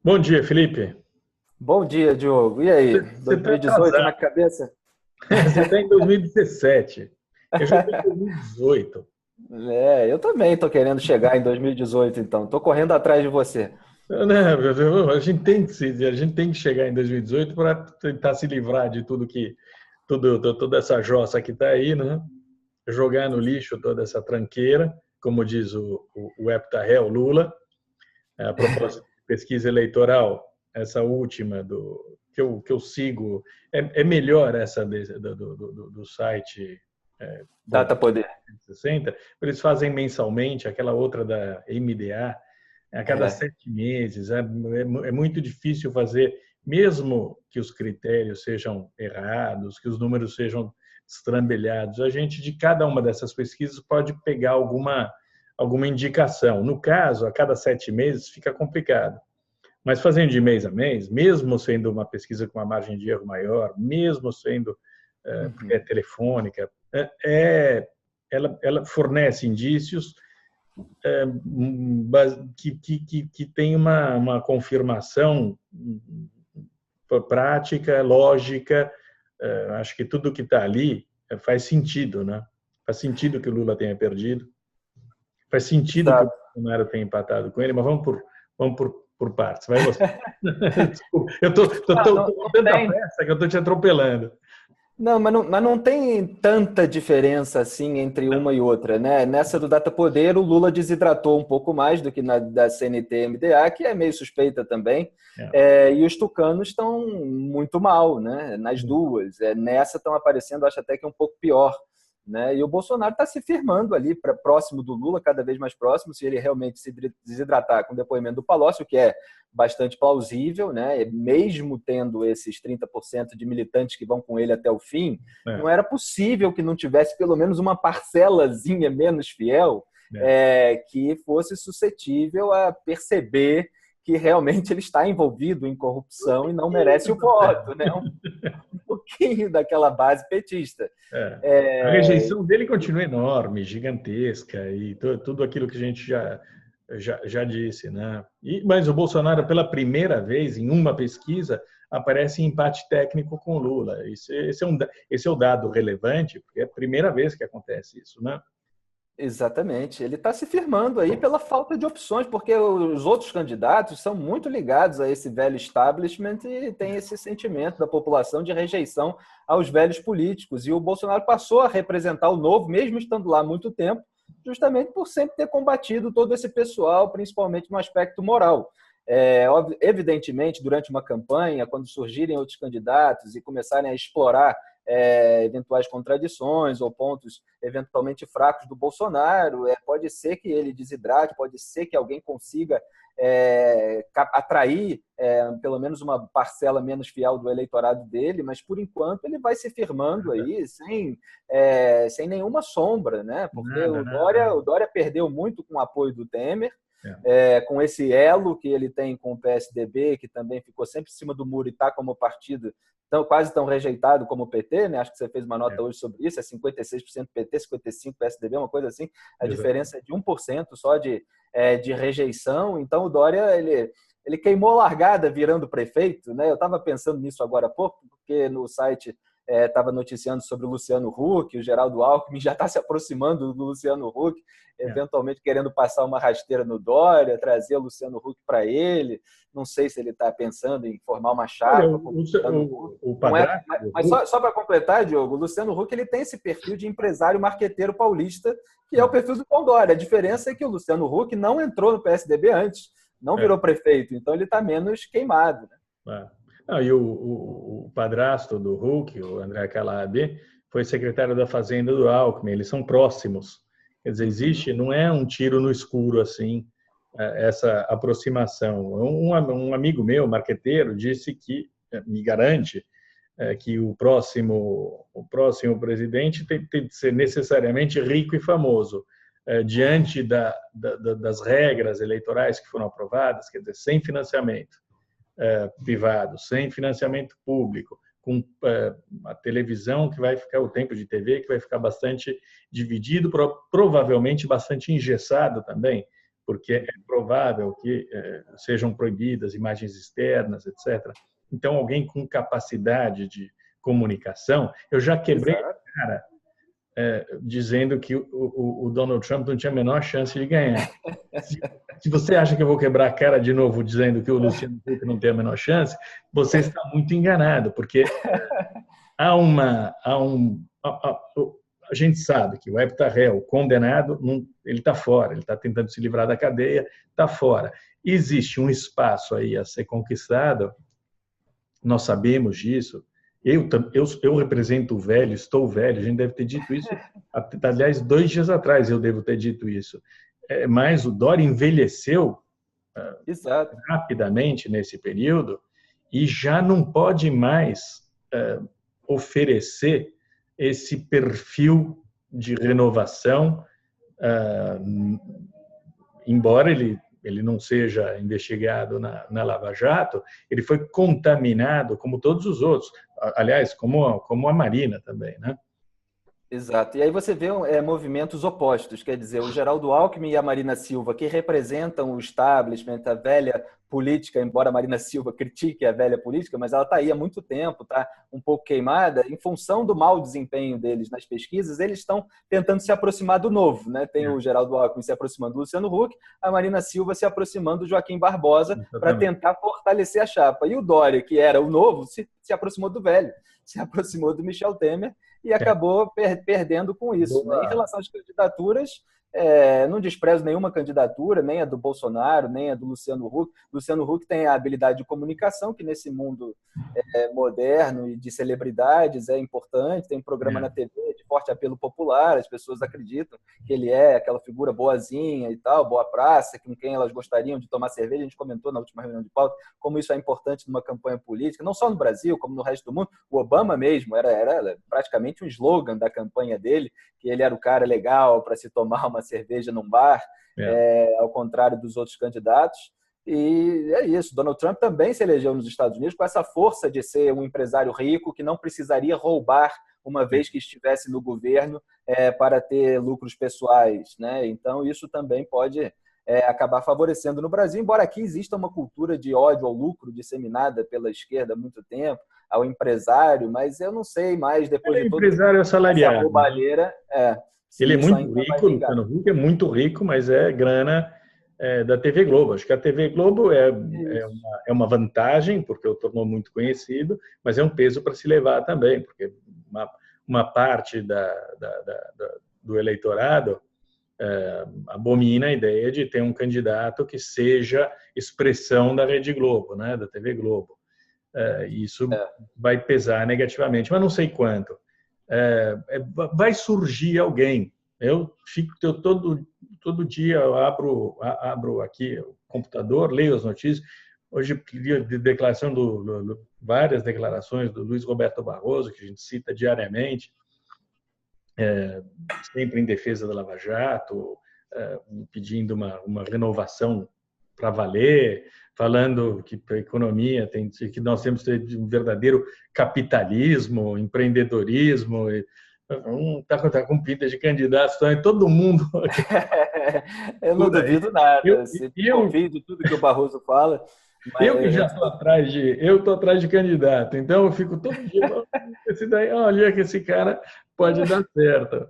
Bom dia, Felipe. Bom dia, Diogo. E aí, Você está 2018 atrasado. na cabeça? Você está em 2017. Eu já estou em 2018. Eu também estou querendo chegar em 2018, então. Estou correndo atrás de você. Não, a gente tem que chegar em 2018 para tentar se livrar de toda essa jossa que está aí, né? Jogar no lixo toda essa tranqueira, como diz o heptarréu Lula. A propósito de pesquisa eleitoral, essa última que eu sigo, é melhor essa do site Data Poder. 60. Eles fazem mensalmente, aquela outra da MDA, a cada É, 7 meses. É muito difícil fazer, mesmo que os critérios sejam errados, que os números sejam estrambelhados. A gente, de cada uma dessas pesquisas, pode pegar alguma indicação. No caso, a cada 7 meses fica complicado. Mas fazendo de mês a mês, mesmo sendo uma pesquisa com uma margem de erro maior, mesmo sendo porque é uhum. telefônica, ela fornece indícios que tem uma confirmação prática, lógica. Acho que tudo que está ali faz sentido, né? Faz sentido que o Lula tenha perdido, faz sentido que o Exato. Bolsonaro tenha empatado com ele, mas vamos por partes. Vai você. Desculpa, eu estou com Não tanta tem. pressa que eu estou te atropelando. Não, mas não tem tanta diferença assim entre uma e outra, né? Nessa do Data Poder, o Lula desidratou um pouco mais do que na da CNT-MDA, que é meio suspeita também. É. E os tucanos estão muito mal, né? Nas duas. Nessa estão aparecendo, acho até que um pouco pior. Né? E o Bolsonaro está se firmando ali próximo do Lula, cada vez mais próximo, se ele realmente se desidratar com o depoimento do Palocci, o que é bastante plausível, né? Mesmo tendo esses 30% de militantes que vão com ele até o fim, É, não era possível que não tivesse pelo menos uma parcelazinha menos fiel é. que fosse suscetível a perceber que realmente ele está envolvido em corrupção e não merece o voto, né? Um pouquinho daquela base petista. É. A É, rejeição dele continua enorme, gigantesca, e tudo aquilo que a gente já disse, né? Mas o Bolsonaro, pela primeira vez em uma pesquisa, aparece em empate técnico com o Lula. Esse é o dado relevante, porque é a primeira vez que acontece isso, né? Exatamente. Ele está se firmando aí pela falta de opções, porque os outros candidatos são muito ligados a esse velho establishment e tem esse sentimento da população de rejeição aos velhos políticos. E o Bolsonaro passou a representar o novo, mesmo estando lá há muito tempo, justamente por sempre ter combatido todo esse pessoal, principalmente no aspecto moral. Evidentemente, durante uma campanha, quando surgirem outros candidatos e começarem a explorar eventuais contradições ou pontos eventualmente fracos do Bolsonaro, pode ser que ele desidrate, pode ser que alguém consiga atrair pelo menos uma parcela menos fiel do eleitorado dele, mas por enquanto ele vai se firmando aí sem nenhuma sombra, né? Porque Nada, nada. O Dória perdeu muito com o apoio do Temer, É, com esse elo que ele tem com o PSDB, que também ficou sempre em cima do muro e está como partido quase tão rejeitado como o PT, né? Acho que você fez uma nota é, hoje sobre isso, é 56% PT, 55% PSDB, uma coisa assim, a exatamente. diferença é de 1% só de rejeição. Então o Dória, ele queimou a largada virando prefeito, né? Eu estava pensando nisso agora há pouco, porque no site estava noticiando sobre o Luciano Huck, o Geraldo Alckmin já está se aproximando do Luciano Huck, É. eventualmente querendo passar uma rasteira no Dória, trazer o Luciano Huck para ele. Não sei se ele está pensando em formar uma Olha, chapa com o Luciano Huck. o Não é, padrasto do mas Hulk, só para completar, Diogo, o Luciano Huck ele tem esse perfil de empresário marqueteiro paulista, que é o perfil do Tom Dória. A diferença é que o Luciano Huck não entrou no PSDB antes, não é, virou prefeito, então ele está menos queimado. Né? é. Não, e o padrasto do Hulk, o André Calab, foi secretário da Fazenda do Alckmin, eles são próximos. Quer dizer, Uhum. existe, não é um tiro no escuro assim, essa aproximação. Um amigo meu, marqueteiro, disse que, me garante, que o próximo presidente tem de ser necessariamente rico e famoso. Diante das regras eleitorais que foram aprovadas, quer dizer, sem financiamento privado, sem financiamento público, com a televisão que vai ficar, o tempo de TV que vai ficar bastante dividido, provavelmente bastante engessado também, porque é provável que sejam proibidas imagens externas, etc. Então, alguém com capacidade de comunicação, eu já quebrei a cara dizendo que o Donald Trump não tinha a menor chance de ganhar. Se você acha que eu vou quebrar a cara de novo dizendo que o Luciano Huck não tem a menor chance, você está muito enganado, porque a gente sabe que o Webb está réu, condenado, ele está fora, ele está tentando se livrar da cadeia, está fora. Existe um espaço aí a ser conquistado, nós sabemos disso. Eu represento o velho, estou velho, a gente deve ter dito isso, aliás, 2 dias atrás eu devo ter dito isso. Mas o Dória envelheceu rapidamente nesse período e já não pode mais oferecer esse perfil de renovação, embora ele não seja investigado na Lava Jato, ele foi contaminado como todos os outros, aliás, como a Marina também, né? Exato. E aí você vê movimentos opostos, quer dizer, o Geraldo Alckmin e a Marina Silva, que representam o establishment, a velha política, embora a Marina Silva critique a velha política, mas ela está aí há muito tempo, está um pouco queimada, em função do mau desempenho deles nas pesquisas, eles estão tentando se aproximar do novo, né? Tem o Geraldo Alckmin se aproximando do Luciano Huck, a Marina Silva se aproximando do Joaquim Barbosa para tentar fortalecer a chapa. E o Dória, que era o novo, se aproximou do velho, se aproximou do Michel Temer e acabou perdendo com isso. Né? Em relação às candidaturas, não desprezo nenhuma candidatura, nem a do Bolsonaro, nem a do Luciano Huck. Luciano Huck tem a habilidade de comunicação, que nesse mundo moderno e de celebridades é importante, tem um programa na TV de forte apelo popular, as pessoas acreditam que ele é aquela figura boazinha e tal, boa praça, com quem elas gostariam de tomar cerveja. A gente comentou na última reunião de pauta como isso é importante numa campanha política, não só no Brasil, como no resto do mundo. O Obama mesmo era praticamente um slogan da campanha dele, que ele era o cara legal para se tomar uma cerveja num bar, ao contrário dos outros candidatos. E é isso. Donald Trump também se elegeu nos Estados Unidos com essa força de ser um empresário rico que não precisaria roubar uma vez que estivesse no governo para ter lucros pessoais, né? Então, isso também pode acabar favorecendo no Brasil, embora aqui exista uma cultura de ódio ao lucro disseminada pela esquerda há muito tempo, ao empresário, mas eu não sei mais, depois de todo empresário assalariado. Essa roubalheira, ele é muito rico, o Luciano Huck é muito rico, mas é grana da TV Globo. Acho que a TV Globo é uma vantagem, porque o tornou muito conhecido, mas é um peso para se levar também, porque uma parte do eleitorado abomina a ideia de ter um candidato que seja expressão da Rede Globo, né, da TV Globo. Isso vai pesar negativamente, mas não sei quanto. Vai surgir alguém. Eu todo dia eu abro aqui o computador, leio as notícias. Hoje vi várias declarações do Luiz Roberto Barroso, que a gente cita diariamente, sempre em defesa da Lava Jato, pedindo uma renovação para valer, falando que a economia que nós temos que ter um verdadeiro capitalismo, empreendedorismo. Está com pinta de candidato, então todo mundo. Eu não duvido nada. Eu confio de tudo que o Barroso fala. Eu que já estou atrás de candidato, então eu fico todo dia, olha que esse cara pode dar certo.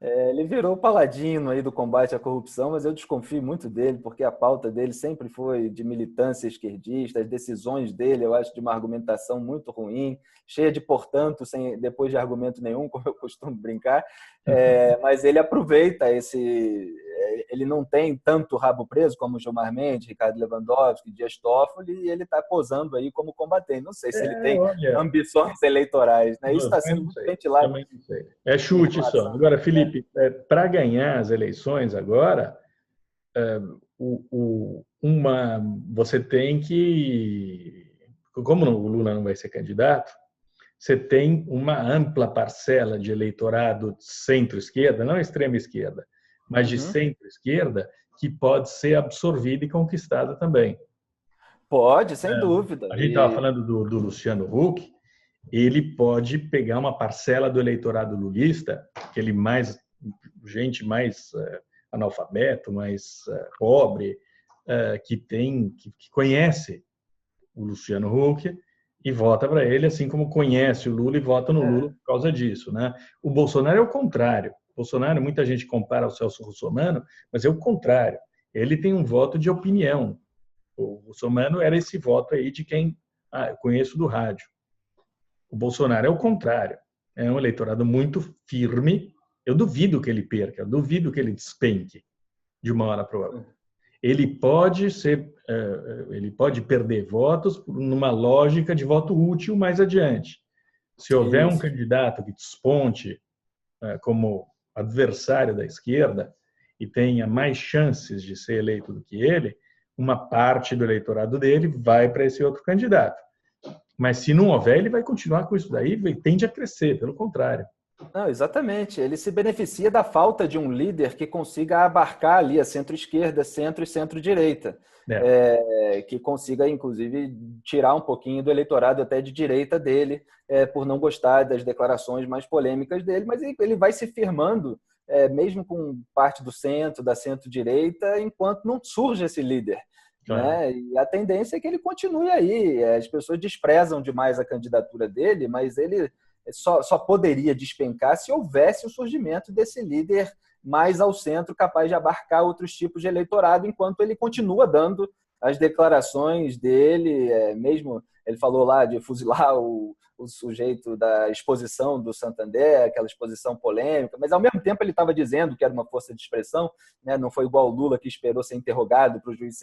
Ele virou paladino aí do combate à corrupção, mas eu desconfio muito dele, porque a pauta dele sempre foi de militância esquerdista, as decisões dele, eu acho, de uma argumentação muito ruim, cheia de portanto, depois de argumento nenhum, como eu costumo brincar, mas ele aproveita ele não tem tanto rabo preso como Gilmar Mendes, Ricardo Lewandowski, Dias Toffoli, e ele está posando aí como combatente. Não sei se ele tem ambições eleitorais, né? Isso está sendo muito ventilado. Não sei. É chute só. Agora, Felipe, para ganhar as eleições agora, você tem que, como o Lula não vai ser candidato, você tem uma ampla parcela de eleitorado centro-esquerda, não extrema-esquerda, mas de centro-esquerda, que pode ser absorvida e conquistada também. Pode, sem dúvida. A gente estava falando do Luciano Huck, ele pode pegar uma parcela do eleitorado lulista, gente mais analfabeto, mais pobre, que conhece o Luciano Huck e vota para ele, assim como conhece o Lula e vota no Lula por causa disso, né? O Bolsonaro é o contrário. O Bolsonaro, muita gente compara ao Celso Russomano, mas é o contrário. Ele tem um voto de opinião. O Russomano era esse voto aí de quem eu conheço do rádio. O Bolsonaro é o contrário. É um eleitorado muito firme. Eu duvido que ele perca, eu duvido que ele despenque de uma hora para outra. Ele pode perder votos numa lógica de voto útil mais adiante. Se houver um candidato que desponte como adversário da esquerda e tenha mais chances de ser eleito do que ele, uma parte do eleitorado dele vai para esse outro candidato. Mas se não houver, ele vai continuar com isso daí e tende a crescer, pelo contrário. Não, exatamente. Ele se beneficia da falta de um líder que consiga abarcar ali a centro-esquerda, centro e centro-direita. Que consiga, inclusive, tirar um pouquinho do eleitorado até de direita dele, por não gostar das declarações mais polêmicas dele, mas ele vai se firmando, mesmo com parte do centro, da centro-direita, enquanto não surge esse líder. Né? E a tendência é que ele continue aí. As pessoas desprezam demais a candidatura dele, mas ele só poderia despencar se houvesse o surgimento desse líder mais ao centro, capaz de abarcar outros tipos de eleitorado, enquanto ele continua dando as declarações dele, mesmo ele falou lá de fuzilar o sujeito da exposição do Santander, aquela exposição polêmica, mas ao mesmo tempo ele estava dizendo que era uma força de expressão, né? Não foi igual o Lula que esperou ser interrogado pelo juiz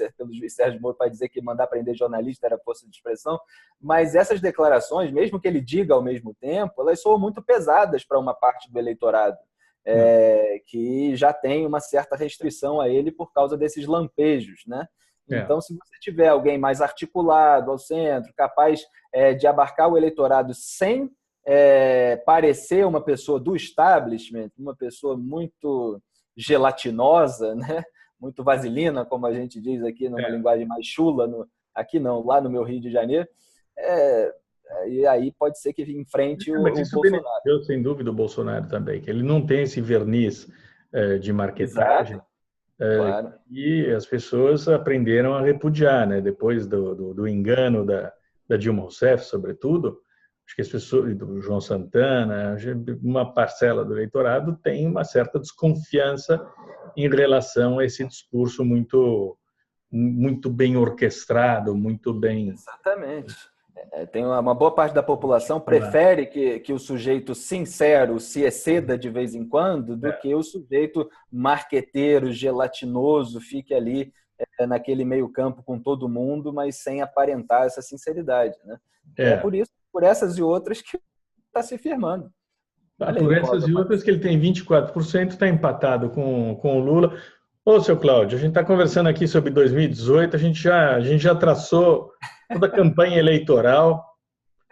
Sérgio Moro para dizer que mandar prender jornalista era força de expressão, mas essas declarações, mesmo que ele diga ao mesmo tempo, elas soam muito pesadas para uma parte do eleitorado, que já tem uma certa restrição a ele por causa desses lampejos, né? Então, se você tiver alguém mais articulado ao centro, capaz de abarcar o eleitorado sem parecer uma pessoa do establishment, uma pessoa muito gelatinosa, né? Muito vaselina, como a gente diz aqui numa linguagem mais chula, aqui não, lá no meu Rio de Janeiro, e aí pode ser que enfrente o Bolsonaro. Eu, sem dúvida, o Bolsonaro também, que ele não tem esse verniz de marketagem. Exato. Claro. E as pessoas aprenderam a repudiar, né? Depois do engano da Dilma Rousseff, sobretudo, acho que as pessoas, do João Santana, uma parcela do eleitorado tem uma certa desconfiança em relação a esse discurso muito bem orquestrado, muito bem... Exatamente. Tem uma boa parte da população prefere que o sujeito sincero se exceda de vez em quando do que o sujeito marqueteiro, gelatinoso, fique ali naquele meio campo com todo mundo, mas sem aparentar essa sinceridade. Né? Por essas e outras que está se firmando. Por essas e outras que ele tem 24%, está empatado com o Lula. Ô, seu Cláudio, a gente está conversando aqui sobre 2018, a gente já traçou toda a campanha eleitoral,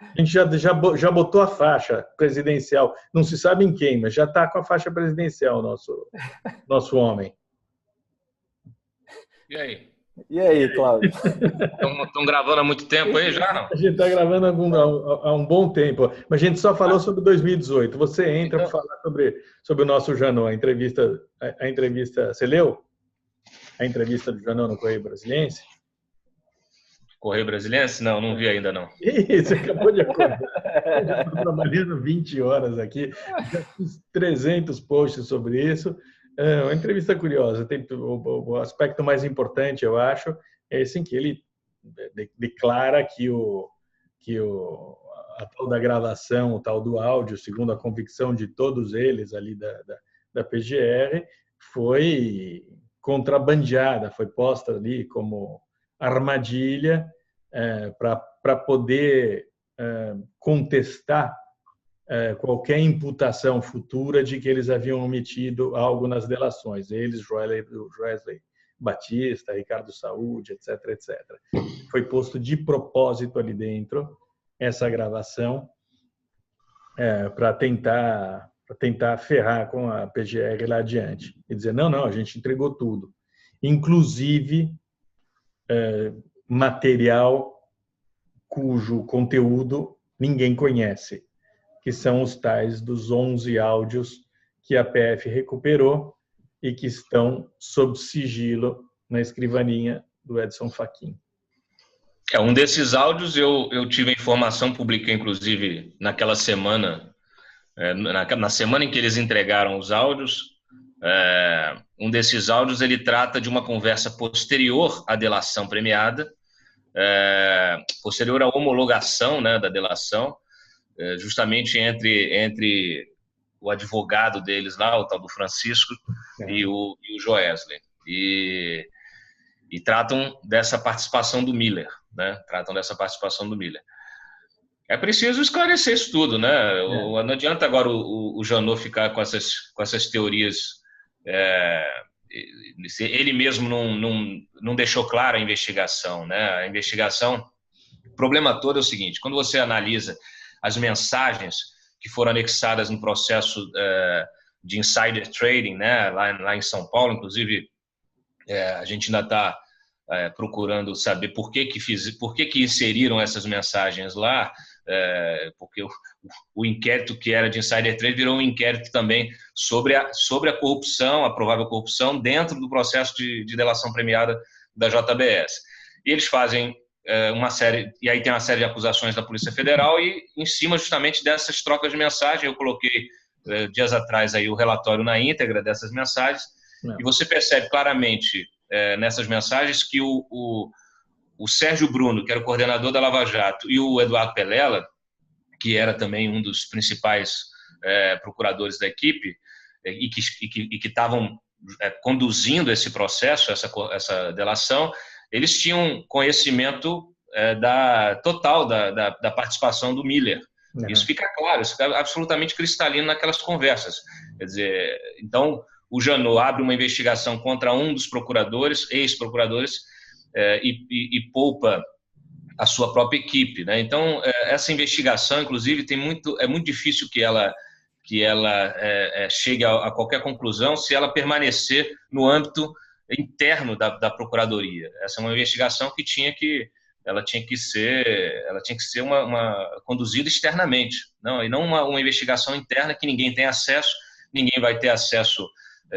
a gente já botou a faixa presidencial, não se sabe em quem, mas já está com a faixa presidencial nosso homem. E aí? E aí, Cláudio? Estão gravando há muito tempo aí já, não? A gente está gravando há um bom tempo, mas a gente só falou sobre 2018. Você entra para falar sobre o nosso Janot, a entrevista. Você leu a entrevista do Janot no Correio Brasiliense? Correio Brasiliense? Não vi ainda, não. Você acabou de acordar. Eu estou trabalhando 20 horas aqui, já fiz 300 posts sobre isso. É uma entrevista curiosa. O aspecto mais importante, eu acho, é esse em que ele declara que a tal da gravação, o tal do áudio, segundo a convicção de todos eles ali da PGR, foi contrabandeada, foi posta ali como armadilha para poder contestar qualquer imputação futura de que eles haviam omitido algo nas delações. Eles, Joesley Batista, Ricardo Saúde, etc., etc. Foi posto de propósito ali dentro essa gravação para tentar ferrar com a PGR lá adiante e dizer não, a gente entregou tudo, inclusive material cujo conteúdo ninguém conhece, que são os tais dos 11 áudios que a PF recuperou e que estão sob sigilo na escrivaninha do Edson Fachin. Um desses áudios eu tive a informação, publiquei inclusive naquela semana, na semana em que eles entregaram os áudios. Um desses áudios ele trata de uma conversa posterior à delação premiada, posterior à homologação, né, da delação, justamente entre o advogado deles lá, o tal do Francisco, e o Joesley. E tratam dessa participação do Miller, né? É preciso esclarecer isso tudo, né? Não adianta agora o Janot ficar com essas teorias. Ele mesmo não deixou clara a investigação, né? A investigação, o problema todo é o seguinte: quando você analisa as mensagens que foram anexadas no processo de insider trading, né? Lá em São Paulo, inclusive. A gente ainda está procurando saber por que inseriram essas mensagens lá, porque o inquérito que era de insider trade virou um inquérito também sobre a corrupção, a provável corrupção dentro do processo de delação premiada da JBS. E eles fazem uma série, e aí tem uma série de acusações da Polícia Federal, e em cima justamente dessas trocas de mensagem, eu coloquei dias atrás aí o relatório na íntegra dessas mensagens. E você percebe claramente nessas mensagens que o Sérgio Bruno, que era o coordenador da Lava Jato, e o Eduardo Pelela, que era também um dos principais procuradores da equipe, e que estavam conduzindo esse processo, essa delação, eles tinham conhecimento total da participação do Miller. Isso fica claro, isso fica absolutamente cristalino naquelas conversas. Quer dizer, então, o Janot abre uma investigação contra um dos procuradores, ex-procuradores, e poupa a sua própria equipe, né? Então, essa investigação, inclusive, é muito difícil que ela chegue a qualquer conclusão se ela permanecer no âmbito interno da Procuradoria. Essa é uma investigação que tinha que ser conduzida externamente, e não uma investigação interna que ninguém tem acesso, ninguém vai ter acesso.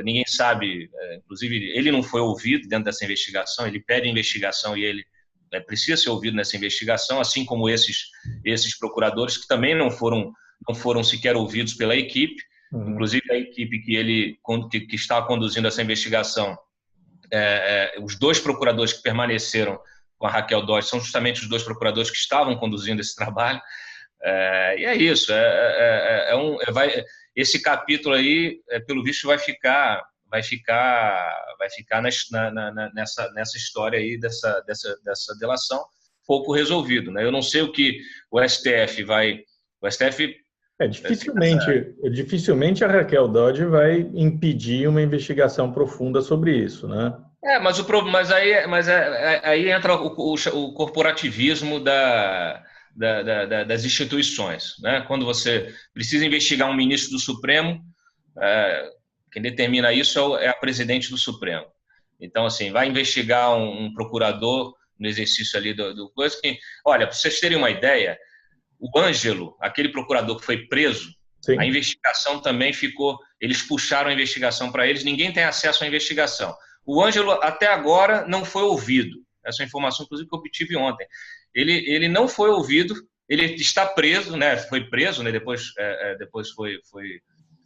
Ninguém sabe, inclusive ele não foi ouvido dentro dessa investigação, ele pede investigação e ele precisa ser ouvido nessa investigação, assim como esses procuradores que também não foram sequer ouvidos pela equipe, inclusive a equipe que estava conduzindo essa investigação, os dois procuradores que permaneceram com a Raquel Dodge são justamente os dois procuradores que estavam conduzindo esse trabalho, e é isso, esse capítulo aí, pelo visto, vai ficar nessa história aí dessa delação pouco resolvido, né? Eu não sei o que o STF vai... O STF... Dificilmente a Raquel Dodge vai impedir uma investigação profunda sobre isso, né? Mas aí entra o corporativismo das instituições, né? Quando você precisa investigar um ministro do Supremo, quem determina isso é a presidente do Supremo. Então, assim, vai investigar um procurador no exercício ali do coisa que, olha, para vocês terem uma ideia, o Ângelo, aquele procurador que foi preso, sim, a investigação também ficou, eles puxaram a investigação para eles, ninguém tem acesso à investigação. O Ângelo até agora não foi ouvido. Essa informação, inclusive, que eu obtive ontem. Ele não foi ouvido, ele está preso, né? Foi preso, né? Depois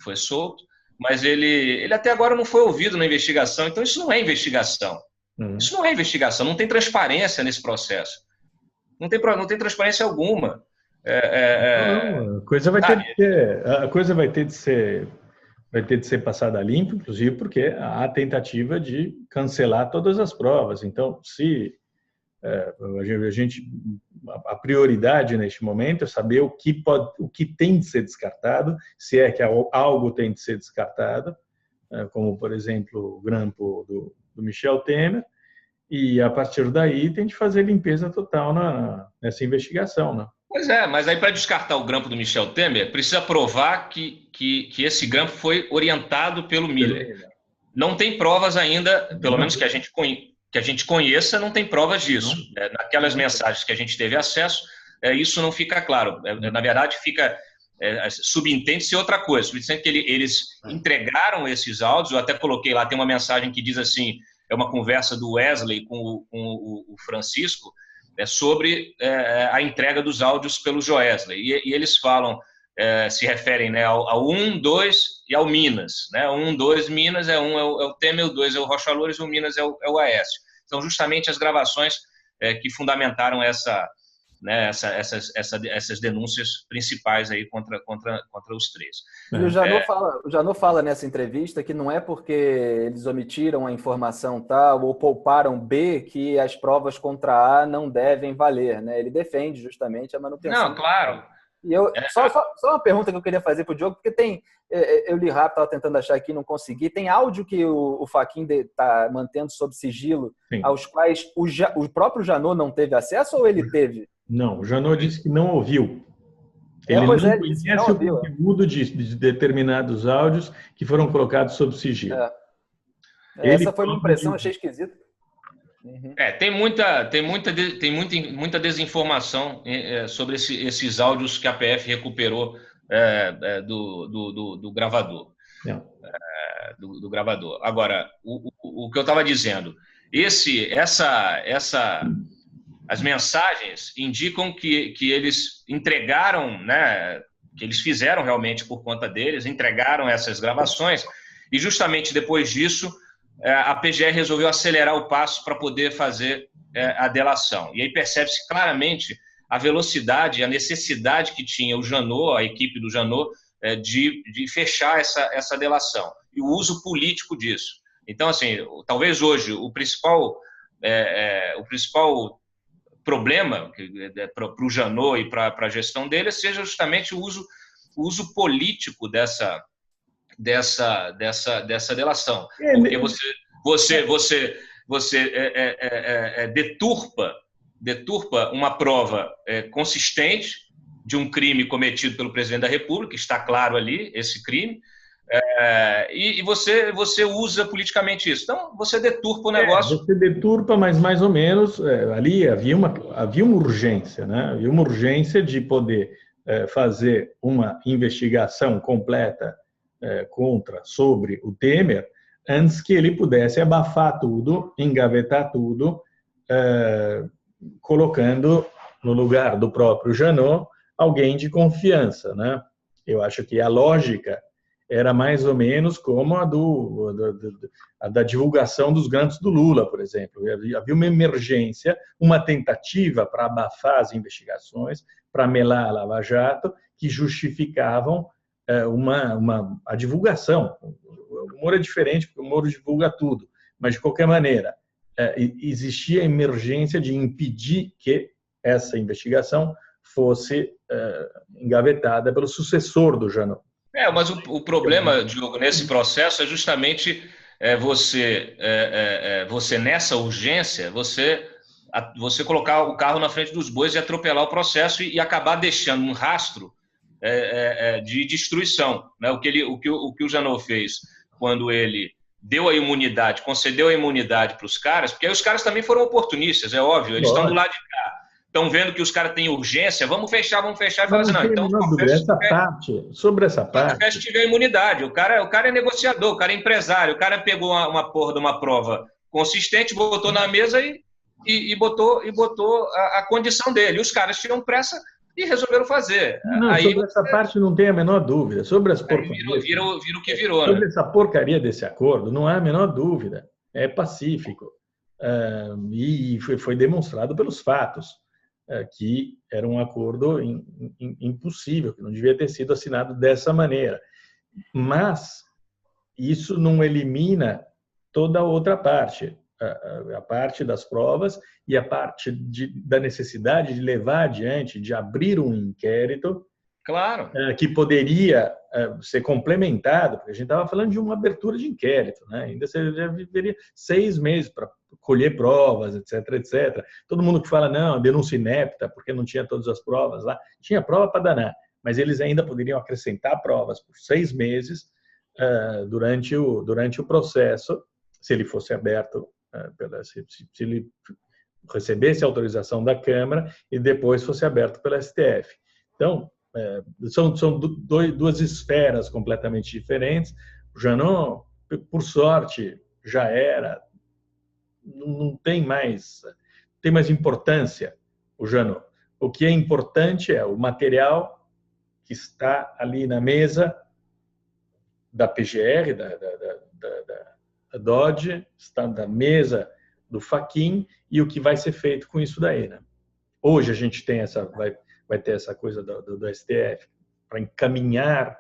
foi solto, mas ele até agora não foi ouvido na investigação. Então isso não é investigação. Isso não é investigação. Não tem transparência nesse processo. Não tem transparência alguma. A coisa vai ter de ser passada limpo, inclusive porque há tentativa de cancelar todas as provas. Então, se a prioridade neste momento é saber o que tem de ser descartado, se é que algo tem de ser descartado, como, por exemplo, o grampo do Michel Temer, e a partir daí tem de fazer limpeza total nessa investigação, né? Pois é, mas aí para descartar o grampo do Michel Temer, precisa provar que esse grampo foi orientado pelo Miller. Não tem provas ainda, pelo menos que a gente conheça, não tem provas disso. Naquelas mensagens que a gente teve acesso, isso não fica claro. Na verdade, subentende-se outra coisa, subentende que eles entregaram esses áudios. Eu até coloquei lá, tem uma mensagem que diz assim, é uma conversa do Wesley com o Francisco, sobre a entrega dos áudios pelo Joesley, e eles falam, se referem, né, ao 1, 2 e ao Minas, né? 1, 2, Minas é o Temer, o 2 é o Rocha Loures, o Minas é o Aécio. São justamente as gravações que fundamentaram essas denúncias principais aí contra os três. E o Janot fala nessa entrevista que não é porque eles omitiram a informação tal ou pouparam B que as provas contra A não devem valer, né? Ele defende justamente a manutenção. Não, claro. E só uma pergunta que eu queria fazer para o Diogo, porque eu li rápido, estava tentando achar aqui, não consegui. Tem áudio que o Fachin está mantendo sob sigilo, sim, aos quais o próprio Janot não teve acesso ou ele teve? Não, o Janot disse que não ouviu. Ele não conhece o conteúdo de determinados áudios que foram colocados sob sigilo. Essa foi uma impressão, achei esquisita. Uhum. Tem muita desinformação sobre esses áudios que a PF recuperou do gravador. Do gravador. Agora, o que eu estava dizendo, as mensagens indicam que eles entregaram, né, que eles fizeram realmente por conta deles, entregaram essas gravações, e justamente depois disso a PGR resolveu acelerar o passo para poder fazer a delação. E aí percebe-se claramente a velocidade, a necessidade que tinha o Janot, a equipe do Janot, de fechar essa delação, e o uso político disso. Então, assim, talvez hoje o principal problema para o Janot e para a gestão dele seja justamente o uso político dessa delação, porque você deturpa uma prova consistente de um crime cometido pelo presidente da República, está claro ali esse crime, e você usa politicamente isso. Então, você deturpa o negócio. Você deturpa, mas mais ou menos ali havia uma urgência, né? Havia uma urgência de poder fazer uma investigação completa sobre o Temer, antes que ele pudesse abafar tudo, engavetar tudo, colocando no lugar do próprio Janot alguém de confiança, né? Eu acho que a lógica era mais ou menos como a da divulgação dos grandes do Lula, por exemplo. Havia uma emergência, uma tentativa para abafar as investigações, para melar a Lava Jato, que justificavam a divulgação. O Moro é diferente, porque o Moro divulga tudo, mas, de qualquer maneira, existia a emergência de impedir que essa investigação fosse engavetada pelo sucessor do Janot. Mas o problema, Diogo, nesse processo é justamente você nessa urgência, você colocar o carro na frente dos bois e atropelar o processo e acabar deixando um rastro de destruição, né? O que o Janot fez quando ele deu a imunidade, concedeu a imunidade para os caras, porque aí os caras também foram oportunistas, é óbvio, eles estão do lado de cá, estão vendo que os caras têm urgência, vamos fechar, e falam assim, não, então sobre essa parte, se tiver imunidade, o cara é negociador, o cara é empresário, o cara pegou uma porra de uma prova consistente, botou na mesa e botou a condição dele, os caras tinham pressa e resolveram fazer. Sobre essa parte não tem a menor dúvida. Sobre as porcarias, vira o que virou. Sobre né? essa porcaria desse acordo, não há a menor dúvida. É pacífico. E foi demonstrado pelos fatos que era um acordo impossível, que não devia ter sido assinado dessa maneira. Mas isso não elimina toda a outra parte. A parte das provas e a parte da necessidade de levar adiante, de abrir um inquérito, claro, que poderia ser complementado, porque a gente estava falando de uma abertura de inquérito, né? Ainda você já viveria 6 meses para colher provas, etc, etc. Todo mundo que fala, não, denúncia inepta, porque não tinha todas as provas lá, tinha prova para danar, mas eles ainda poderiam acrescentar provas por 6 meses durante o processo, se ele fosse aberto, se ele recebesse autorização da Câmara e depois fosse aberto pela STF. Então, São duas esferas completamente diferentes. O Janot, por sorte, já era, não tem mais importância o Janot. O que é importante é o material que está ali na mesa da PGR, da DOJ, está na mesa do Fachin, e o que vai ser feito com isso daí, né? Hoje a gente tem vai ter essa coisa do STF para encaminhar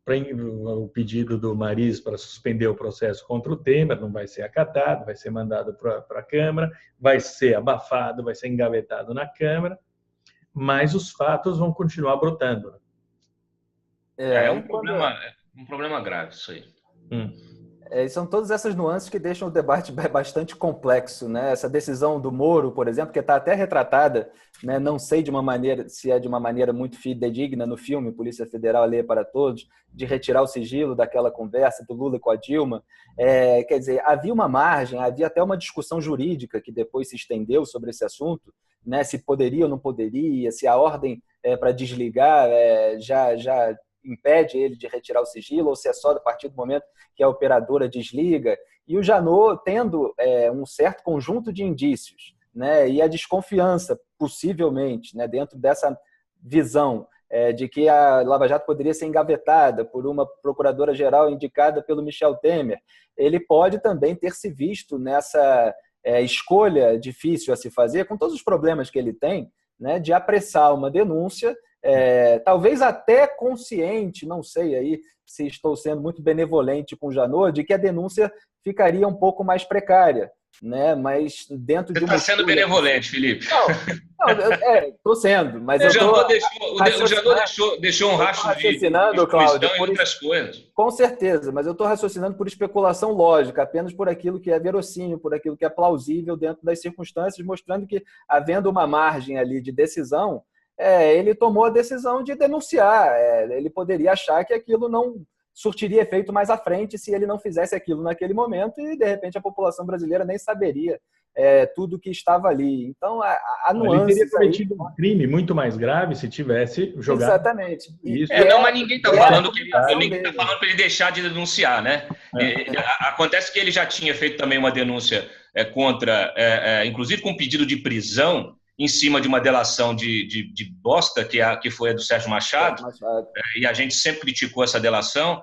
o pedido do Mariz para suspender o processo contra o Temer, não vai ser acatado, vai ser mandado para a Câmara, vai ser abafado, vai ser engavetado na Câmara, mas os fatos vão continuar brotando. É um problema grave isso aí. São todas essas nuances que deixam o debate bastante complexo, né? Essa decisão do Moro, por exemplo, que está até retratada, né? Não sei se é de uma maneira muito fidedigna no filme Polícia Federal, Lei para Todos, de retirar o sigilo daquela conversa do Lula com a Dilma. Quer dizer, havia uma margem, havia até uma discussão jurídica que depois se estendeu sobre esse assunto, né? Se poderia ou não poderia, se a ordem para desligar já impede ele de retirar o sigilo, ou se é só a partir do momento que a operadora desliga. E o Janot tendo um certo conjunto de indícios, né, e a desconfiança, possivelmente, né, dentro dessa visão de que a Lava Jato poderia ser engavetada por uma procuradora-geral indicada pelo Michel Temer, ele pode também ter se visto nessa escolha difícil a se fazer, com todos os problemas que ele tem, né, de apressar uma denúncia, talvez até consciente, não sei aí se estou sendo muito benevolente com o Janot, de que a denúncia ficaria um pouco mais precária, né? Mas dentro de uma... Você está sendo benevolente, Felipe. Estou sendo, mas o Janot deixou um rastro de Cláudio, e outras coisas. Com certeza, mas eu estou raciocinando por especulação lógica, apenas por aquilo que é verossímil, por aquilo que é plausível dentro das circunstâncias, mostrando que, havendo uma margem ali de decisão, ele tomou a decisão de denunciar. Ele poderia achar que aquilo não surtiria efeito mais à frente se ele não fizesse aquilo naquele momento e, de repente, a população brasileira nem saberia tudo que estava ali. Então, a nuance... Ele teria cometido um crime muito mais grave se tivesse jogado... Exatamente. Isso. Mas ninguém está falando para ele deixar de denunciar, né? Acontece que ele já tinha feito também uma denúncia contra, inclusive com pedido de prisão, em cima de uma delação de bosta, que foi a do Sérgio Machado. E a gente sempre criticou essa delação,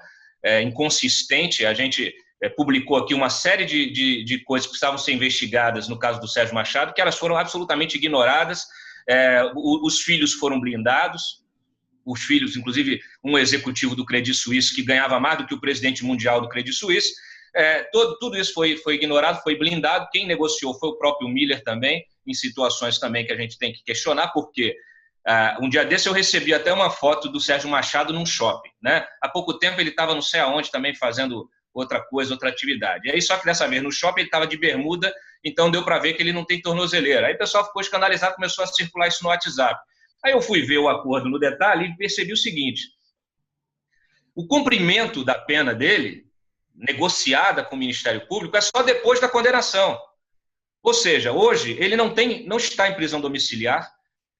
inconsistente. A gente publicou aqui uma série de coisas que precisavam ser investigadas no caso do Sérgio Machado, que elas foram absolutamente ignoradas. Os filhos foram blindados, os filhos, inclusive um executivo do Credit Suisse que ganhava mais do que o presidente mundial do Credit Suisse. Tudo isso foi ignorado, foi blindado. Quem negociou foi o próprio Miller também, em situações também que a gente tem que questionar, porque um dia desse eu recebi até uma foto do Sérgio Machado num shopping, né? Há pouco tempo ele estava não sei aonde também fazendo outra coisa, outra atividade. E aí, só que dessa vez no shopping ele estava de bermuda, então deu para ver que ele não tem tornozeleira. Aí o pessoal ficou escandalizado, começou a circular isso no WhatsApp. Aí eu fui ver o acordo no detalhe e percebi o seguinte: o cumprimento da pena dele, negociada com o Ministério Público, é só depois da condenação. Ou seja, hoje ele não está em prisão domiciliar,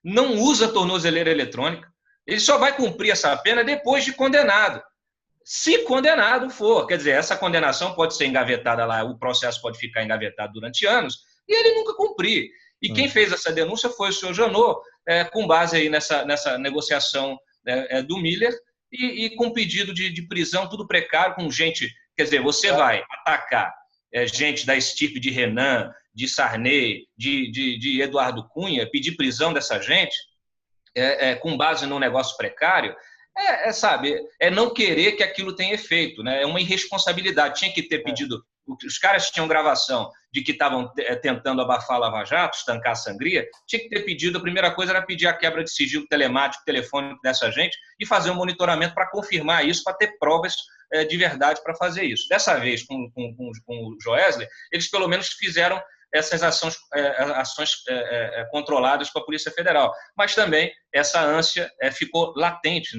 não usa tornozeleira eletrônica, ele só vai cumprir essa pena depois de condenado. Se condenado for, quer dizer, essa condenação pode ser engavetada lá, o processo pode ficar engavetado durante anos, e ele nunca cumprir. E quem fez essa denúncia foi o senhor Janot, com base aí nessa negociação do Miller, e com pedido de prisão, tudo precário, com gente... Quer dizer, você vai atacar gente da estirpe de Renan, de Sarney, de Eduardo Cunha, pedir prisão dessa gente com base num negócio precário, sabe, não querer que aquilo tenha efeito, né? É uma irresponsabilidade. Tinha que ter pedido... Os caras tinham gravação de que estavam tentando abafar a Lava Jato, estancar a sangria, tinha que ter pedido, a primeira coisa era pedir a quebra de sigilo telemático, telefônico dessa gente e fazer um monitoramento para confirmar isso, para ter provas de verdade para fazer isso. Dessa vez, com o Joesley, eles pelo menos fizeram essas ações controladas com a Polícia Federal. Mas também essa ânsia ficou latente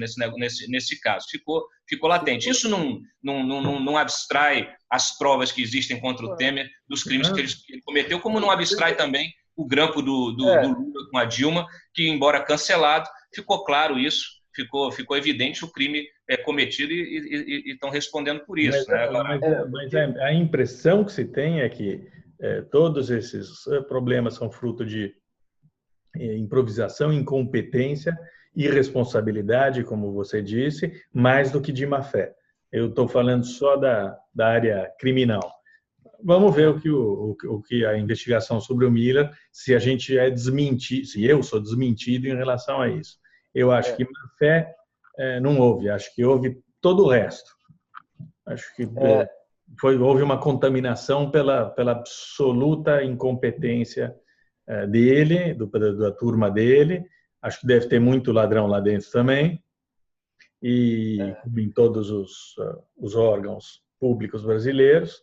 nesse caso, ficou latente. Isso não abstrai as provas que existem contra o Temer dos crimes que ele cometeu, como não abstrai também o grampo do Lula com a Dilma, que, embora cancelado, ficou claro isso, ficou evidente o crime cometido e estão respondendo por isso. Mas a impressão que se tem é que todos esses problemas são fruto de improvisação, incompetência, irresponsabilidade, como você disse, mais do que de má fé. Eu estou falando só da área criminal. Vamos ver o que a investigação sobre o Miller, se a gente é desmentido, se eu sou desmentido em relação a isso. Eu acho que má fé não houve, acho que houve todo o resto. Acho que houve uma contaminação pela absoluta incompetência dele, da turma dele. Acho que deve ter muito ladrão lá dentro também. E em todos os órgãos públicos brasileiros.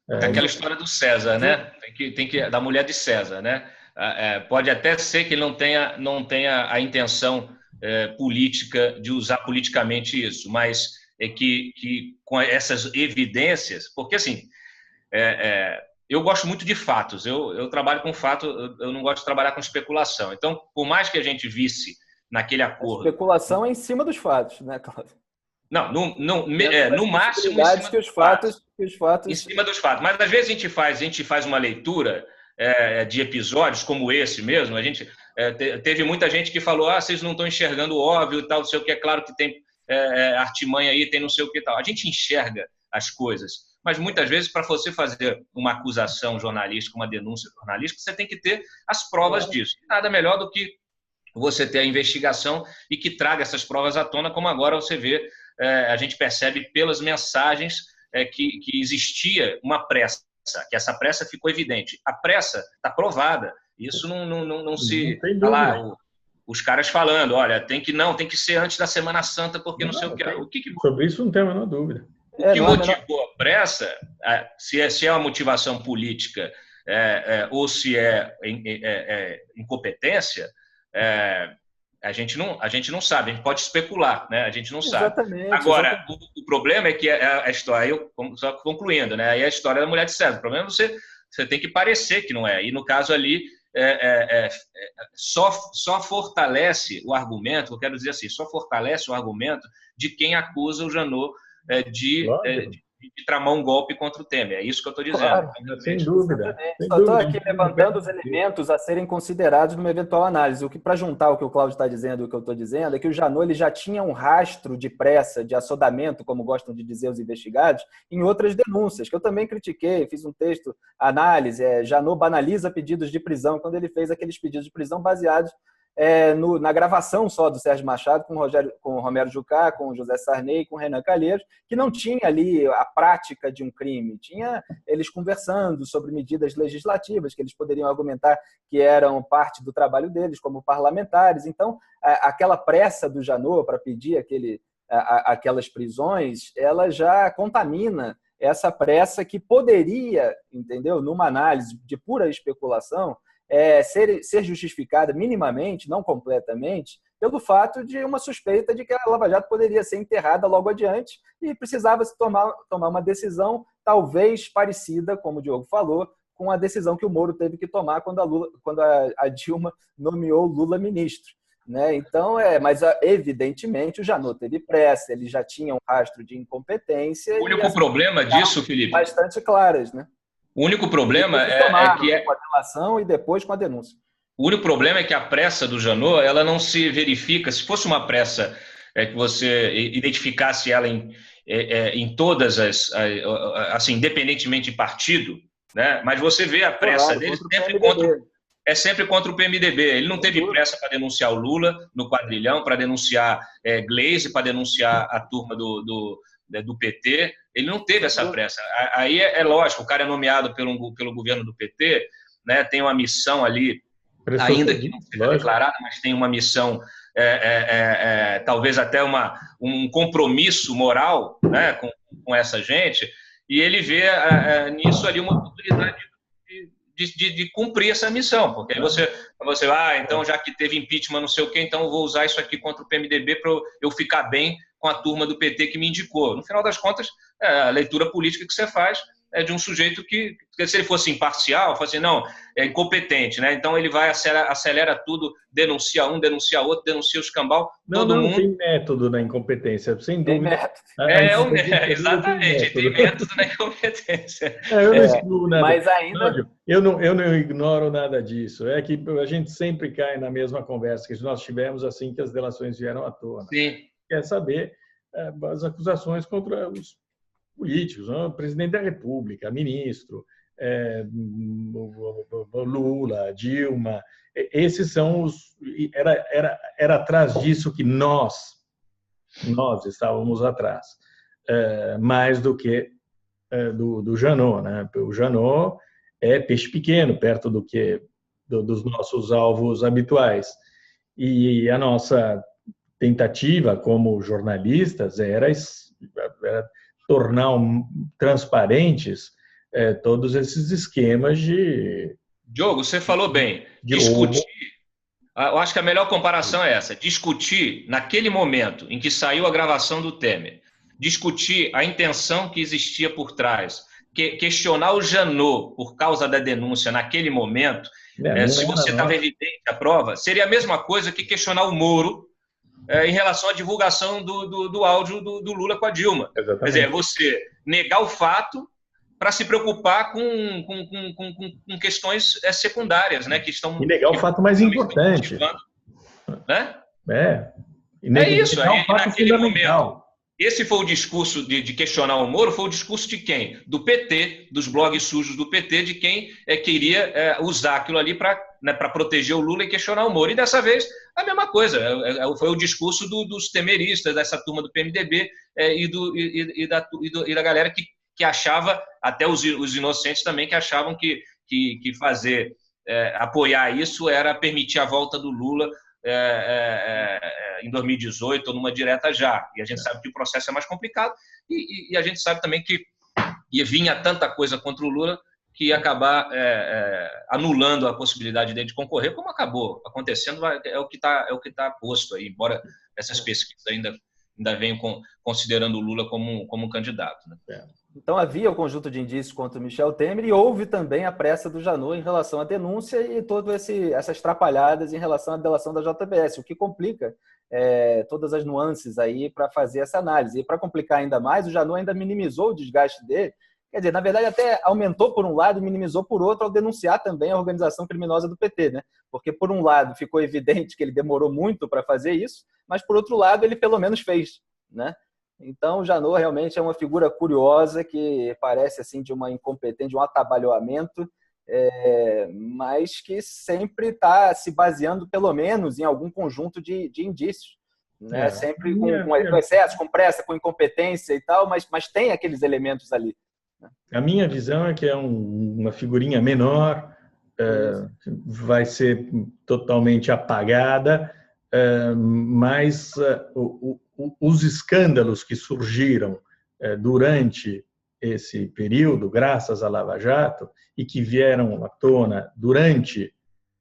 Aquela história do César, né? Da mulher de César, né? Pode até ser que ele não tenha a intenção política de usar politicamente isso, mas é que com essas evidências, porque assim, eu gosto muito de fatos, eu trabalho com fato, eu não gosto de trabalhar com especulação. Então, por mais que a gente visse naquele acordo... A especulação é em cima dos fatos, né, Cláudio? Não, no máximo em cima dos fatos. Em cima dos fatos. Mas às vezes a gente faz uma leitura de episódios como esse mesmo. A gente teve muita gente que falou: vocês não estão enxergando o óbvio e tal, não sei o que. É claro que tem artimanha aí, tem não sei o que e tal. A gente enxerga as coisas, mas muitas vezes para você fazer uma acusação jornalística, uma denúncia jornalística, você tem que ter as provas disso. Nada melhor do que você ter a investigação e que traga essas provas à tona, como agora você vê. A gente percebe pelas mensagens que existia uma pressa, que essa pressa ficou evidente. A pressa está provada. Isso não se... Tá lá, os caras falando, olha, tem que ser antes da Semana Santa, porque não sei o que... Sobre isso não tem a menor dúvida. O que motivou a pressa, se é uma motivação política ou se é incompetência... A gente não sabe, a gente pode especular, né? A gente não sabe. Agora, o problema é que a história, só concluindo, né? Aí a história da mulher de César. O problema é você tem que parecer que não é. E no caso ali, só fortalece o argumento, eu quero dizer assim, só fortalece o argumento de quem acusa o Janot de tramar um golpe contra o Temer. É isso que eu estou dizendo. Claro, sem dúvida. Só estou aqui levantando os elementos a serem considerados numa eventual análise. O que, para juntar o que o Cláudio está dizendo e o que eu estou dizendo, é que o Janot ele já tinha um rastro de pressa, de assodamento, como gostam de dizer os investigados, em outras denúncias, que eu também critiquei, fiz um texto, análise, Janot banaliza pedidos de prisão, quando ele fez aqueles pedidos de prisão baseados na gravação só do Sérgio Machado com o Romero Jucá, com o José Sarney, com o Renan Calheiros, que não tinha ali a prática de um crime. Tinha eles conversando sobre medidas legislativas que eles poderiam argumentar que eram parte do trabalho deles como parlamentares. Então, aquela pressa do Janot para pedir aquelas prisões, ela já contamina essa pressa que poderia, entendeu, numa análise de pura especulação, ser justificada minimamente, não completamente, pelo fato de uma suspeita de que a Lava Jato poderia ser enterrada logo adiante e precisava se tomar uma decisão talvez parecida, como o Diogo falou, com a decisão que o Moro teve que tomar quando a Dilma nomeou Lula ministro. Né? Então, mas evidentemente o Janot teve pressa, ele já tinha um rastro de incompetência. O único problema disso, Felipe, bastante claras, né? O único problema com a delação e depois com a denúncia. O único problema é que a pressa do Janot, ela não se verifica. Se fosse uma pressa que você identificasse ela em todas assim, independentemente de partido, né? Mas você vê a pressa dele sempre contra o PMDB. Ele não teve pressa para denunciar o Lula no quadrilhão, para denunciar Gleisi, para denunciar a turma do PT. Ele não teve essa pressa. Aí é lógico, o cara é nomeado pelo governo do PT, né, tem uma missão ali, ainda que não seja declarada, mas tem uma missão, talvez até um compromisso moral, né, com essa gente, e ele vê nisso ali uma oportunidade de cumprir essa missão, porque aí você então já que teve impeachment não sei o quê, então eu vou usar isso aqui contra o PMDB para eu ficar bem com a turma do PT que me indicou. No final das contas, a leitura política que você faz de um sujeito que se ele fosse imparcial, fosse não, é incompetente, né? Então ele vai, acelera tudo, denuncia um, denuncia outro, denuncia o escambau, todo mundo. Tem método na incompetência, sem dúvida. Exatamente, tem método na incompetência. Eu não excluo nada. Mas ainda... Eu não ignoro nada disso. É que a gente sempre cai na mesma conversa que nós tivemos assim que as delações vieram à tona. Sim. Quer saber as acusações contra os políticos, o presidente da República, ministro, Lula, Dilma. Esses são os... Era atrás disso que nós estávamos atrás, mais do que do Janot, né? O Janot é peixe pequeno perto dos nossos alvos habituais. E a nossa tentativa como jornalistas era tornar transparentes todos esses esquemas de... Diogo, você falou bem. Discutir. Eu acho que a melhor comparação é essa. Discutir naquele momento em que saiu a gravação do Temer, discutir a intenção que existia por trás, questionar o Janot por causa da denúncia naquele momento, se você estava evidente a prova, seria a mesma coisa que questionar o Moro em relação à divulgação do áudio do Lula com a Dilma. Exatamente. Quer dizer, você negar o fato para se preocupar com questões secundárias, né? Que estão, e negar o fato mais importante. Né? É isso. Aí, naquele momento, esse foi o discurso de questionar o Moro, foi o discurso de quem? Do PT, dos blogs sujos do PT, de quem queria usar aquilo ali para proteger o Lula e questionar o Moro. E dessa vez, a mesma coisa. Foi o discurso dos temeristas, dessa turma do PMDB e da galera que achava, até os inocentes também, que achavam que apoiar isso era permitir a volta do Lula em 2018 ou numa direta já. E a gente sabe que o processo é mais complicado e a gente sabe também que vinha tanta coisa contra o Lula que ia acabar anulando a possibilidade dele de concorrer, como acabou acontecendo, é o que tá posto aí, embora essas pesquisas ainda venham considerando o Lula como um candidato, né? Então havia o conjunto de indícios contra o Michel Temer e houve também a pressa do Janot em relação à denúncia e todas essas trapalhadas em relação à delação da JBS, o que complica todas as nuances aí para fazer essa análise. E para complicar ainda mais, o Janot ainda minimizou o desgaste dele, quer dizer, na verdade até aumentou por um lado e minimizou por outro ao denunciar também a organização criminosa do PT, né? Porque por um lado ficou evidente que ele demorou muito para fazer isso, mas por outro lado ele pelo menos fez, né? Então, o Janot realmente é uma figura curiosa que parece assim de uma incompetência, de um atabalhoamento, mas que sempre está se baseando pelo menos em algum conjunto de indícios, né? Sempre com excesso, com pressa, com incompetência e tal, mas tem aqueles elementos ali. A minha visão é que é uma figurinha menor, vai ser totalmente apagada, mas os escândalos que surgiram durante esse período, graças à Lava Jato, e que vieram à tona durante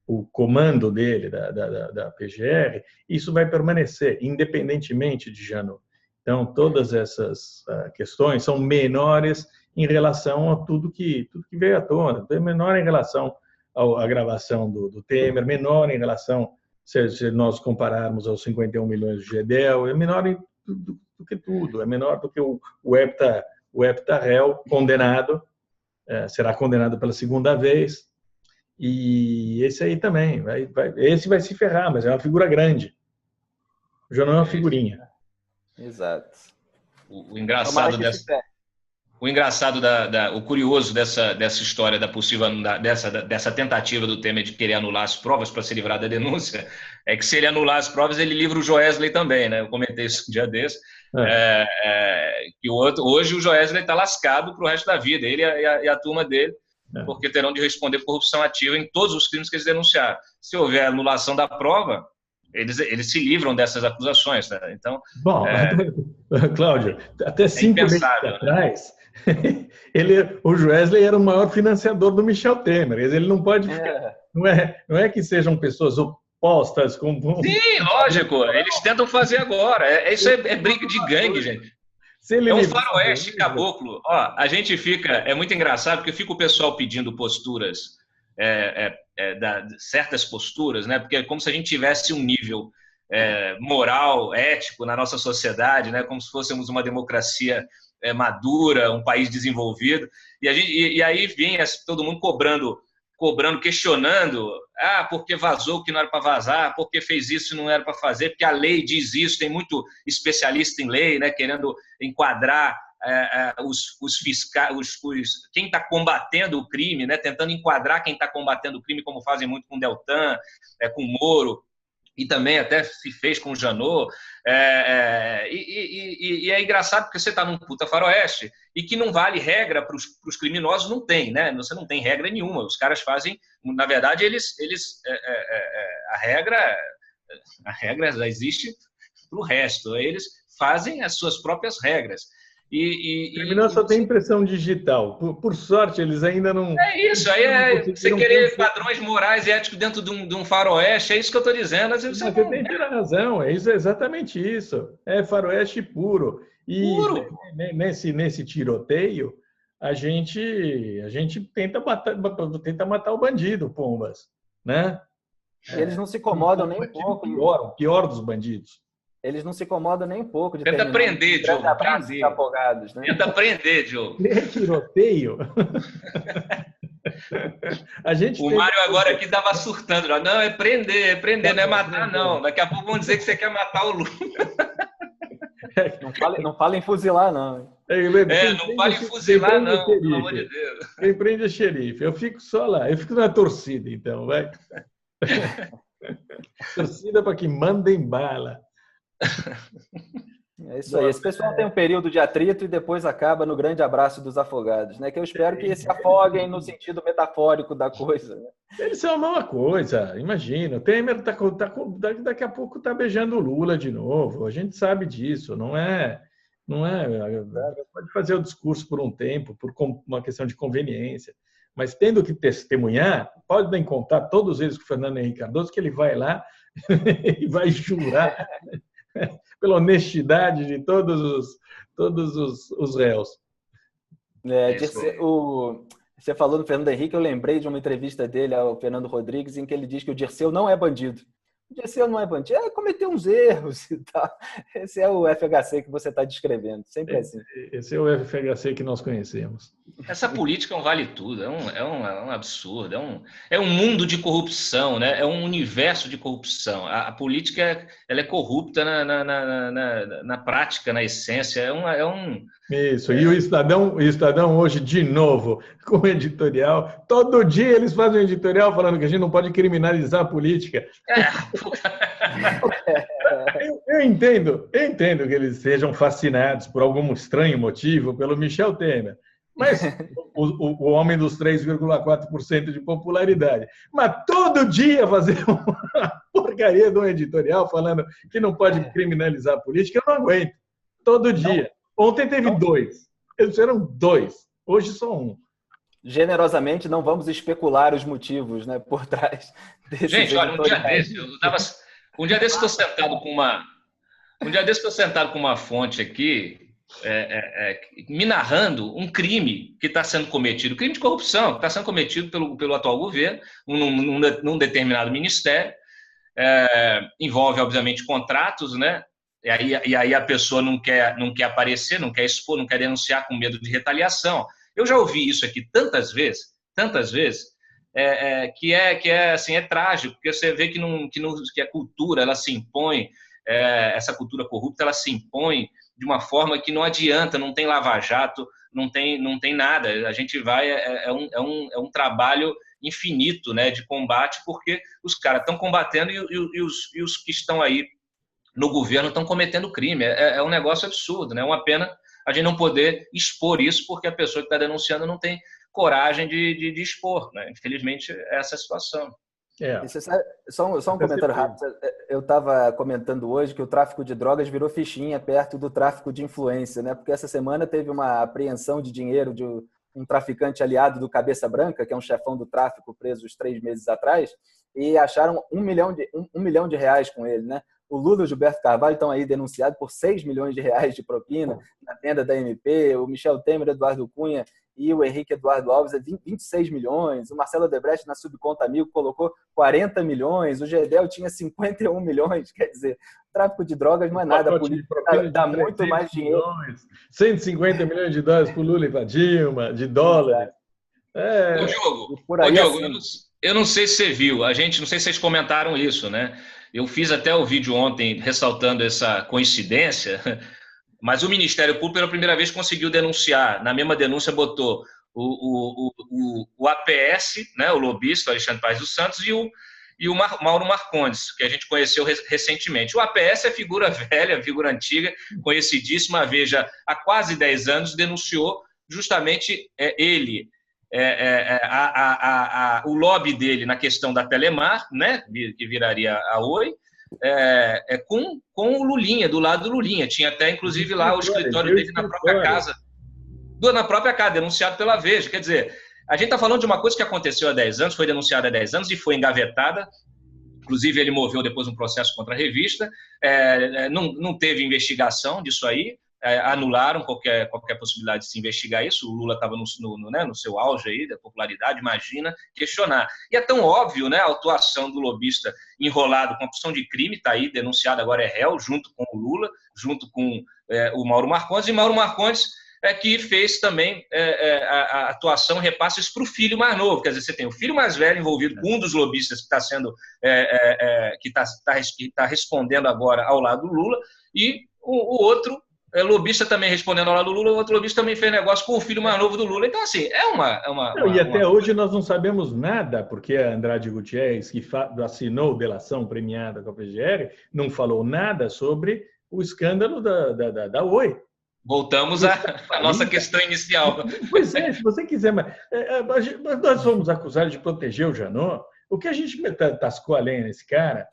o comando dele, da PGR, isso vai permanecer, independentemente de Janot. Então, todas essas questões são menores em relação a tudo que veio à tona, menor em relação à gravação do Temer, menor em relação... Se nós compararmos aos 51 milhões de Gedel, é menor do que tudo, é menor do que o hepta-réu condenado, será condenado pela segunda vez, e esse aí também, esse vai se ferrar, mas é uma figura grande, já não é uma figurinha. Exato. O engraçado o curioso dessa história da possível dessa tentativa do Temer de querer anular as provas para se livrar da denúncia é que se ele anular as provas ele livra o Joesley também, né? Eu comentei isso um dia desse, que hoje o Joesley está lascado para o resto da vida, ele e a turma dele, porque terão de responder corrupção ativa em todos os crimes que eles denunciaram. Se houver anulação da prova, eles se livram dessas acusações, né? Então, bom, Cláudio, até 5 meses atrás, o Joesley era o maior financiador do Michel Temer. Ele não pode ficar, não é que sejam pessoas opostas com... Sim, lógico, eles tentam fazer agora. Isso é briga de gangue, gente. É um faroeste caboclo. Ó, a gente fica... É muito engraçado, porque fica o pessoal pedindo posturas, certas posturas, né? Porque é como se a gente tivesse um nível moral, ético na nossa sociedade, né? Como se fôssemos uma democracia madura, um país desenvolvido. E aí vinha todo mundo cobrando, questionando, porque vazou o que não era para vazar, porque fez isso e não era para fazer, porque a lei diz isso, tem muito especialista em lei, né, querendo enquadrar os fiscais, quem está combatendo o crime, né, tentando enquadrar quem está combatendo o crime, como fazem muito com o Deltan, com o Moro, e também até se fez com o Janot, e é engraçado porque você está num puta faroeste e que não vale regra para os criminosos, não tem, né? Você não tem regra nenhuma, os caras fazem, na verdade, a regra existe para o resto, eles fazem as suas próprias regras. O criminoso só tem impressão digital. Por sorte, eles ainda não... É isso, aí você querer padrões morais e éticos dentro de um faroeste, é isso que eu estou dizendo. Você tem toda a razão, é exatamente isso. É faroeste puro. E puro. Nesse tiroteio, a gente tenta matar o bandido, Pombas. Né? Eles não se incomodam nem um pouco. O pior dos bandidos. Eles não se incomodam nem um pouco de Tenta aprender, Diogo. Afogados, né? Tenta aprender, Diogo. Tiroteio. O Mário agora aqui estava surtando. Não, é prender, não é matar, não. Daqui a pouco vão dizer que você quer matar o Lula. Não fala em fuzilar, não. Não fala em fuzilar, não, pelo amor de Deus. Quem prende é xerife. Eu fico só lá. Eu fico na torcida, então, vai. Torcida para que mandem bala. É isso aí. Esse pessoal tem um período de atrito e depois acaba no grande abraço dos afogados, né? Que eu espero que se afoguem no sentido metafórico da coisa. Né? Eles são a mesma coisa, imagina. O Temer daqui a pouco está beijando o Lula de novo. A gente sabe disso, não é. Pode fazer o discurso por um tempo, por uma questão de conveniência. Mas tendo que testemunhar, podem contar todos eles com o Fernando Henrique Cardoso, que ele vai lá e vai jurar pela honestidade de todos os réus. Você falou do Fernando Henrique, eu lembrei de uma entrevista dele ao Fernando Rodrigues, em que ele diz que o Dirceu não é bandido. O Dirceu não é bandido, cometeu uns erros e tal. Esse é o FHC que você está descrevendo, sempre assim. Esse é o FHC que nós conhecemos. Essa política é um vale tudo, é um absurdo, é um mundo de corrupção, né? É um universo de corrupção. A política ela é corrupta na prática, na essência. Isso, e o Estadão hoje, de novo, com o editorial, todo dia eles fazem um editorial falando que a gente não pode criminalizar a política. Eu entendo que eles sejam fascinados por algum estranho motivo pelo Michel Temer, mas o homem dos 3,4% de popularidade. Mas todo dia fazer uma porcaria de um editorial falando que não pode criminalizar a política, eu não aguento. Todo dia. Ontem teve 2. Eles eram 2. Hoje só 1. Generosamente, não vamos especular os motivos, né, por trás desse. Gente, olha, um dia desse estou sentado com uma fonte aqui, me narrando um crime que está sendo cometido, crime de corrupção que está sendo cometido pelo atual governo, num determinado ministério, envolve, obviamente, contratos, né? E aí a pessoa não quer aparecer, não quer expor, não quer denunciar com medo de retaliação. Eu já ouvi isso aqui tantas vezes, que é trágico, porque você vê que a cultura ela se impõe, essa cultura corrupta ela se impõe de uma forma que não adianta, não tem lava-jato, não tem nada. A gente vai, é um trabalho infinito, né, de combate, porque os caras estão combatendo e os que estão aí no governo estão cometendo crime. É um negócio absurdo, né? É uma pena a gente não poder expor isso, porque a pessoa que está denunciando não tem coragem de expor, né? Infelizmente, é essa a situação. Só um comentário rápido. Eu estava comentando hoje que o tráfico de drogas virou fichinha perto do tráfico de influência, né? Porque essa semana teve uma apreensão de dinheiro de um traficante aliado do Cabeça Branca, que é um chefão do tráfico preso uns 3 meses atrás, e acharam 1 milhão de reais com ele, né? O Lula e o Gilberto Carvalho estão aí denunciados por 6 milhões de reais de propina na venda da MP. O Michel Temer, Eduardo Cunha e o Henrique Eduardo Alves 26 milhões. O Marcelo Odebrecht, na subconta amigo, colocou 40 milhões. O Gedel tinha 51 milhões. Quer dizer, tráfico de drogas não é nada. A política dá muito mais dinheiro. 150 milhões de dólares para o Lula e para a Dilma, de dólares. Ô, Diogo, eu não sei se você viu, não sei se vocês comentaram isso, né? Eu fiz até o vídeo ontem ressaltando essa coincidência, mas o Ministério Público pela primeira vez conseguiu denunciar. Na mesma denúncia botou o APS, né, o lobista, o Alexandre Paes dos Santos, e o Mauro Marcondes, que a gente conheceu recentemente. O APS é figura velha, figura antiga, conhecidíssima, veja, há quase 10 anos denunciou justamente ele, o lobby dele na questão da Telemar, né, que viraria a Oi, com o Lulinha, do lado do Lulinha. Tinha até, inclusive, lá o escritório dele na própria casa. Denunciado pela Veja. Quer dizer, a gente está falando de uma coisa que aconteceu há 10 anos, foi denunciada há 10 anos e foi engavetada. Inclusive, ele moveu depois um processo contra a revista. Não teve investigação disso aí. Anularam qualquer possibilidade de se investigar isso. O Lula estava no seu auge aí da popularidade, imagina, questionar. E é tão óbvio, né, a atuação do lobista enrolado com a opção de crime, está aí, denunciado, agora é réu, junto com o Lula, junto com o Mauro Marcondes, e Mauro Marcondes que fez também a atuação, repasses para o filho mais novo. Quer dizer, você tem o filho mais velho envolvido com um dos lobistas que está sendo que está respondendo agora ao lado do Lula, e o outro lobista também respondendo ao lado do Lula, o outro lobista também fez negócio com o filho mais novo do Lula. Então, assim, e até hoje nós não sabemos nada, porque a Andrade Gutierrez, que assinou delação premiada com a PGR, não falou nada sobre o escândalo da Oi. Voltamos à nossa questão inicial. Pois é, se você quiser, mas nós fomos acusados de proteger o Janot. O que a gente tascou a lenha nesse cara?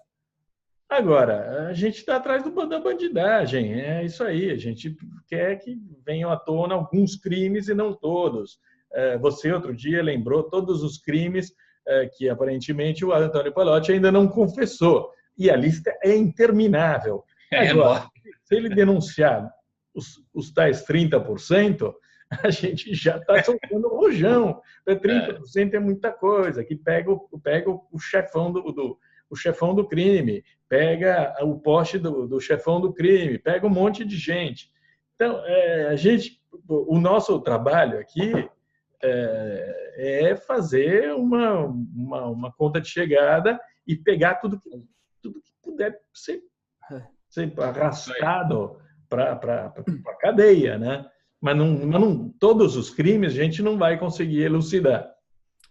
Agora, a gente está atrás da bandidagem, é isso aí. A gente quer que venham à tona alguns crimes e não todos. Você, outro dia, lembrou todos os crimes que, aparentemente, o Antônio Pallotti ainda não confessou. E a lista é interminável. Agora, se ele denunciar os tais 30%, a gente já está soltando o rojão. 30% é muita coisa, que pega o chefão o chefão do crime, pega o poste do chefão do crime, pega um monte de gente. Então, o nosso trabalho aqui é fazer uma conta de chegada e pegar tudo que puder ser arrastado para a cadeia, né? Mas todos os crimes a gente não vai conseguir elucidar.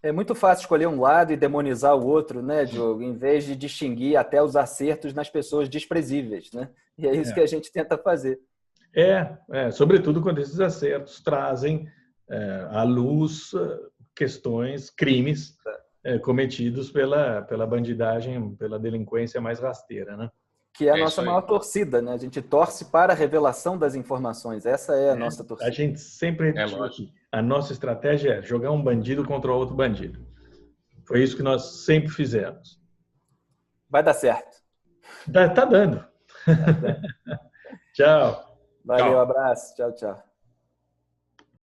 É muito fácil escolher um lado e demonizar o outro, né, Diogo? Em vez de distinguir até os acertos nas pessoas desprezíveis, né? E é isso que a gente tenta fazer. Sobretudo quando esses acertos trazem à luz questões, crimes cometidos pela bandidagem, pela delinquência mais rasteira, né? Que é a nossa maior torcida, né? A gente torce para a revelação das informações. Essa é a nossa torcida. A gente sempre repetiu aqui. A nossa estratégia é jogar um bandido contra outro bandido. Foi isso que nós sempre fizemos. Vai dar certo. Tá dando. Tchau. Valeu, abraço. Tchau, tchau.